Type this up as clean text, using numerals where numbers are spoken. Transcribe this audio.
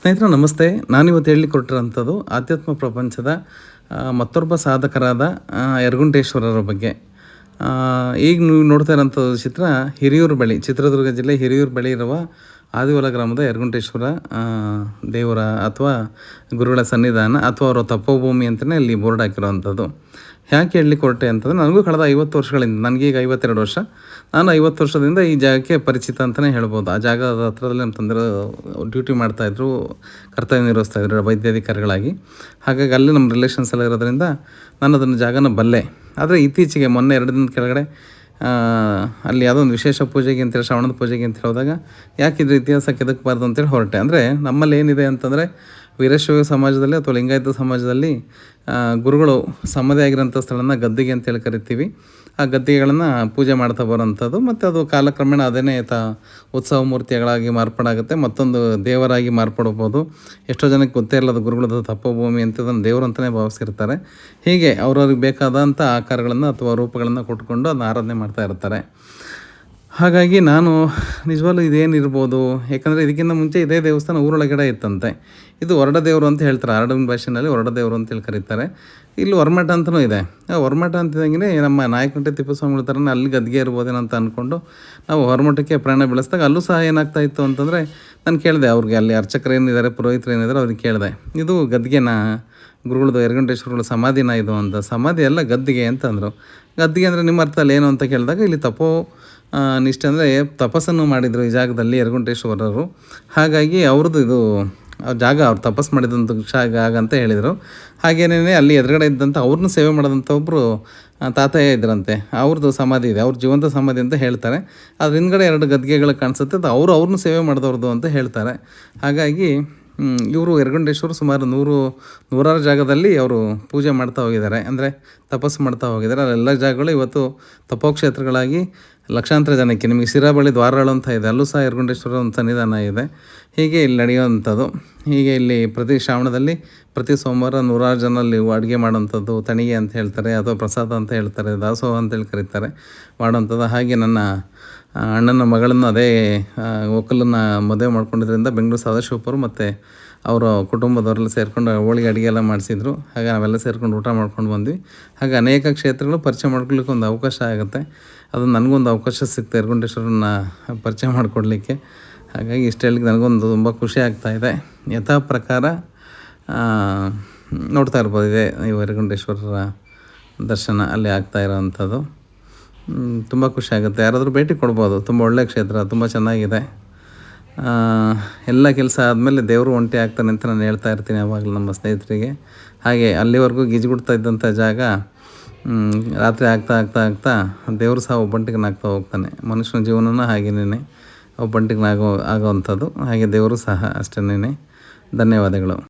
ಸ್ನೇಹಿತರೆ ನಮಸ್ತೆ. ನಾನಿವತ್ತು ಹೇಳಿಕೊಟ್ಟಿರೋಂಥದ್ದು ಆಧ್ಯಾತ್ಮ ಪ್ರಪಂಚದ ಮತ್ತೊಬ್ಬ ಸಾಧಕರಾದ ಯರಗುಂಟೇಶ್ವರರ ಬಗ್ಗೆ. ಈಗ ನೀವು ನೋಡ್ತಾ ಇರೋಂಥದ್ದು ಹಿರಿಯೂರು ಬಳಿ, ಚಿತ್ರದುರ್ಗ ಜಿಲ್ಲೆ ಹಿರಿಯೂರು ಬಳಿ ಇರುವ ಆದಿವಲ ಗ್ರಾಮದ ಯರಗುಂಟೇಶ್ವರ ದೇವರ ಅಥವಾ ಗುರುಗಳ ಸನ್ನಿಧಾನ ಅಥವಾ ಅವರ ತಪೋಭೂಮಿ ಅಂತಲೇ ಅಲ್ಲಿ ಬೋರ್ಡ್ ಹಾಕಿರೋವಂಥದ್ದು. ಯಾಕೆ ಹೇಳಲಿಕ್ಕೆ ಹೊರಟೆ ಅಂತಂದರೆ, ನನಗೂ ಕಳೆದ 50 ವರ್ಷಗಳಿಂದ, ನನಗೀಗ 52 ವರ್ಷ, ನಾನು 50 ವರ್ಷದಿಂದ ಈ ಜಾಗಕ್ಕೆ ಪರಿಚಿತ ಅಂತಲೇ ಹೇಳ್ಬೋದು. ಆ ಜಾಗದ ಹತ್ರದಲ್ಲಿ ನಮ್ಮ ತಂದೆ ಡ್ಯೂಟಿ ಮಾಡ್ತಾಯಿದ್ರು, ಕರ್ತವ್ಯ ನಿರ್ವಹಿಸ್ತಾಯಿದ್ರು ವೈದ್ಯಾಧಿಕಾರಿಗಳಾಗಿ. ಹಾಗಾಗಿ ಅಲ್ಲಿ ನಮ್ಮ ರಿಲೇಷನ್ಸ್ ಎಲ್ಲ ಇರೋದ್ರಿಂದ ನಾನು ಅದನ್ನು ಜಾಗನ ಬಲ್ಲೆ. ಆದರೆ ಇತ್ತೀಚೆಗೆ ಮೊನ್ನೆ 2 ದಿನದ ಕೆಳಗಡೆ ಅಲ್ಲಿ ಯಾವುದೋ ಒಂದು ವಿಶೇಷ ಪೂಜೆಗೆ ಅಂತೇಳಿ, ಶ್ರಾವಣದ ಪೂಜೆಗೆ ಅಂತ ಹೋದಾಗ ಯಾಕೆ ಇದ್ರ ಇತಿಹಾಸ ಕೆದಕಬಾರ್ದು ಅಂತೇಳಿ ಹೊರಟೆ. ಅಂದರೆ ನಮ್ಮಲ್ಲಿ ಏನಿದೆ ಅಂತಂದರೆ, ವೀರಶೈವ ಸಮಾಜದಲ್ಲಿ ಅಥವಾ ಲಿಂಗಾಯತ ಸಮಾಜದಲ್ಲಿ ಗುರುಗಳು ಸಮಾಧಿ ಆಗಿರೋಂಥ ಸ್ಥಳನ ಗದ್ದಿಗೆ ಅಂತೇಳಿ ಕರಿತೀವಿ. ಆ ಗದ್ದಿಗೆಗಳನ್ನು ಪೂಜೆ ಮಾಡ್ತಾ ಬರೋಂಥದ್ದು, ಮತ್ತು ಅದು ಕಾಲಕ್ರಮೇಣ ಅದೇನೇ ಉತ್ಸವ ಮೂರ್ತಿಗಳಾಗಿ ಮಾರ್ಪಾಡಾಗುತ್ತೆ, ಮತ್ತೊಂದು ದೇವರಾಗಿ ಮಾರ್ಪಡ್ಬೋದು. ಎಷ್ಟೋ ಜನಕ್ಕೆ ಗೊತ್ತೇ ಇರಲ್ಲ ಅದು ಗುರುಗಳದ್ದು ತಪೋಭೂಮಿ ಅಂತ, ಅದನ್ನು ದೇವರು ಅಂತಲೇ ಭಾವಿಸಿರ್ತಾರೆ. ಹೀಗೆ ಅವ್ರವ್ರಿಗೆ ಬೇಕಾದಂಥ ಆಕಾರಗಳನ್ನು ಅಥವಾ ರೂಪಗಳನ್ನು ಕೊಟ್ಕೊಂಡು ಅದನ್ನ ಆರಾಧನೆ ಮಾಡ್ತಾ ಇರ್ತಾರೆ. ಹಾಗಾಗಿ ನಾನು ನಿಜವಾಗ್ಲೂ ಇದೇನಿರ್ಬೋದು, ಯಾಕಂದರೆ ಇದಕ್ಕಿಂತ ಮುಂಚೆ ಇದೇ ದೇವಸ್ಥಾನ ಊರೊಳಗಡೆ ಇತ್ತಂತೆ. ಇದು ಹೊರಡ ದೇವರು ಅಂತ ಹೇಳ್ತಾರೆ, ಆರಡನ ಭಾಷೆಯಲ್ಲಿ ಹೊರಡ ದೇವರು ಅಂತೇಳಿ ಕರೀತಾರೆ. ಇಲ್ಲಿ ಹೊರಮಠ ಅಂತಲೂ ಇದೆ. ಆ ಹೊರಮಠ ಅಂತಿದ್ದಂಗೆ ನಮ್ಮ ನಾಯಕನಹಟ್ಟಿ ತಿಪ್ಪೇಸ್ವಾಮಿಗಳ ಥರನೇ ಅಲ್ಲಿ ಗದ್ಗೆ ಇರ್ಬೋದೇನೋ ಅಂತ ಅಂದ್ಕೊಂಡು ನಾವು ಹೊರಮಠಕ್ಕೆ ಪ್ರಯಾಣ ಬೆಳೆಸಿದಾಗ ಅಲ್ಲೂ ಸಹ ಏನಾಗ್ತಾಯಿತ್ತು ಅಂತಂದರೆ, ನಾನು ಕೇಳಿದೆ ಅವ್ರಿಗೆ, ಅಲ್ಲಿ ಅರ್ಚಕರು ಏನಿದ್ದಾರೆ, ಪುರೋಹಿತರು ಏನಿದ್ದಾರೆ ಅವ್ರಿಗೆ ಕೇಳಿದೆ, ಇದು ಗದ್ಗೆನ ಗುರುಗಳದ್ದು ಯರಗುಂಟೇಶ್ವರಗಳ ಸಮಾಧಿನ ಇದು ಅಂತ. ಸಮಾಧಿ ಎಲ್ಲ ಗದ್ದಿಗೆ ಅಂತಂದರು. ಗದ್ದಿಗೆ ಅಂದರೆ ನಿಮ್ಮ ಅರ್ಥದಲ್ಲಿ ಏನು ಅಂತ ಕೇಳಿದಾಗ, ಇಲ್ಲಿ ನಿಷ್ಠೆ ಅಂದರೆ ತಪಸ್ಸನ್ನು ಮಾಡಿದರು ಈ ಜಾಗದಲ್ಲಿ ಯರಗುಂಟೇಶ್ವರರು. ಹಾಗಾಗಿ ಅವ್ರದ್ದು ಇದು ಜಾಗ, ಅವ್ರು ತಪಸ್ಸು ಮಾಡಿದಂಥ ಜಾಗ ಅಂತ ಹೇಳಿದರು. ಹಾಗೇನೇ ಅಲ್ಲಿ ಎದುರುಗಡೆ ಇದ್ದಂಥ ಅವ್ರನ್ನೂ ಸೇವೆ ಮಾಡಿದಂಥ ಒಬ್ಬರು ತಾತಯ್ಯ ಇದ್ರಂತೆ, ಅವ್ರದ್ದು ಸಮಾಧಿ ಇದೆ, ಅವ್ರ ಜೀವಂತ ಸಮಾಧಿ ಅಂತ ಹೇಳ್ತಾರೆ. ಅದ್ರ ಹಿಂದ್ಗಡೆ 2 ಗದ್ಗೆಗಳು ಕಾಣಿಸುತ್ತೆ, ಅದು ಅವ್ರನ್ನೂ ಸೇವೆ ಮಾಡಿದವ್ರದ್ದು ಅಂತ ಹೇಳ್ತಾರೆ. ಹಾಗಾಗಿ ಇವರು ಯರಗುಂಟೇಶ್ವರ ಸುಮಾರು ನೂರಾರು ಜಾಗದಲ್ಲಿ ಅವರು ಪೂಜೆ ಮಾಡ್ತಾ ಹೋಗಿದ್ದಾರೆ, ಅಂದರೆ ತಪಸ್ಸು ಮಾಡ್ತಾ ಹೋಗಿದ್ದಾರೆ. ಅಲ್ಲೆಲ್ಲ ಜಾಗಗಳು ಇವತ್ತು ತಪೋಕ್ಷೇತ್ರಗಳಾಗಿ ಲಕ್ಷಾಂತರ ಜನಕ್ಕೆ, ನಿಮಗೆ ಶಿರಾಬಳಿ ದ್ವಾರಗಳು ಅಂತ ಇದೆ, ಅಲ್ಲೂ ಸಹ ಯರಗುಂಟೇಶ್ವರ ಒಂದು ಸನ್ನಿಧಾನ ಇದೆ. ಹೀಗೆ ಇಲ್ಲಿ ನಡೆಯುವಂಥದ್ದು. ಹೀಗೆ ಇಲ್ಲಿ ಪ್ರತಿ ಶ್ರಾವಣದಲ್ಲಿ ಪ್ರತಿ ಸೋಮವಾರ ನೂರಾರು ಜನ ಅಲ್ಲಿ ಅಡುಗೆ ಮಾಡೋವಂಥದ್ದು, ತಣಿಗೆ ಅಂತ ಹೇಳ್ತಾರೆ ಅಥವಾ ಪ್ರಸಾದ ಅಂತ ಹೇಳ್ತಾರೆ, ದಾಸೋಹ ಅಂತೇಳಿ ಕರೀತಾರೆ, ಮಾಡೋವಂಥದ್ದು. ಹಾಗೆ ನನ್ನ ಅಣ್ಣನ ಮಗಳನ್ನು ಅದೇ ಒಕ್ಕಲನ್ನು ಮದುವೆ ಮಾಡ್ಕೊಂಡಿದ್ದರಿಂದ ಬೆಂಗಳೂರು ಸದಾಶಿವಪುರ ಮತ್ತು ಅವರ ಕುಟುಂಬದವರೆಲ್ಲ ಸೇರಿಕೊಂಡು ಹೋಳಿಗೆ ಅಡುಗೆ ಎಲ್ಲ ಮಾಡಿಸಿದ್ರು. ಹಾಗೆ ನಾವೆಲ್ಲ ಸೇರ್ಕೊಂಡು ಊಟ ಮಾಡ್ಕೊಂಡು ಬಂದ್ವಿ. ಹಾಗೆ ಅನೇಕ ಕ್ಷೇತ್ರಗಳು ಪರಿಚಯ ಮಾಡ್ಕೊಳ್ಳಿಕ್ಕೆ ಒಂದು ಅವಕಾಶ ಆಗುತ್ತೆ. ಅದು ನನಗೊಂದು ಅವಕಾಶ ಸಿಕ್ತು ಯರಗುಂಟೇಶ್ವರನ ಪರಿಚಯ ಮಾಡಿಕೊಡ್ಲಿಕ್ಕೆ. ಹಾಗಾಗಿ ಇಷ್ಟು ಹೇಳಿಕ್ಕೆ ನನಗೊಂದು ತುಂಬ ಖುಷಿ ಆಗ್ತಾಯಿದೆ. ಯಥಾ ಪ್ರಕಾರ ನೋಡ್ತಾ ಇರ್ಬೋದು, ಇದೆ ಯರಗುಂಟೇಶ್ವರರ ದರ್ಶನ ಅಲ್ಲಿ ಆಗ್ತಾ ಇರೋವಂಥದ್ದು. ತುಂಬ ಖುಷಿ ಆಗುತ್ತೆ. ಯಾರಾದರೂ ಭೇಟಿ ಕೊಡ್ಬೋದು. ತುಂಬ ಒಳ್ಳೆಯ ಕ್ಷೇತ್ರ, ತುಂಬ ಚೆನ್ನಾಗಿದೆ. ಎಲ್ಲ ಕೆಲಸ ಆದಮೇಲೆ ದೇವರು ಒಂಟಿ ಆಗ್ತಾನೆ ಅಂತ ನಾನು ಹೇಳ್ತಾ ಇರ್ತೀನಿ ಯಾವಾಗಲೂ ನಮ್ಮ ಸ್ನೇಹಿತರಿಗೆ. ಹಾಗೆ ಅಲ್ಲಿವರೆಗೂ ಗಿಜಿಗುಡ್ತಾ ಇದ್ದಂಥ ಜಾಗ ರಾತ್ರಿ ಆಗ್ತಾ ದೇವರು ಸಹ ಒಬ್ಬಂಟಿಗನಾಗ್ತಾ ಹೋಗ್ತಾನೆ. ಮನುಷ್ಯನ ಜೀವನನ ಹಾಗೇನೇ ಒಬ್ಬಂಟಿಗನಾಗೋವಂಥದ್ದು. ಹಾಗೆ ದೇವರು ಸಹ ಅಷ್ಟೇನೇ. ಧನ್ಯವಾದಗಳು.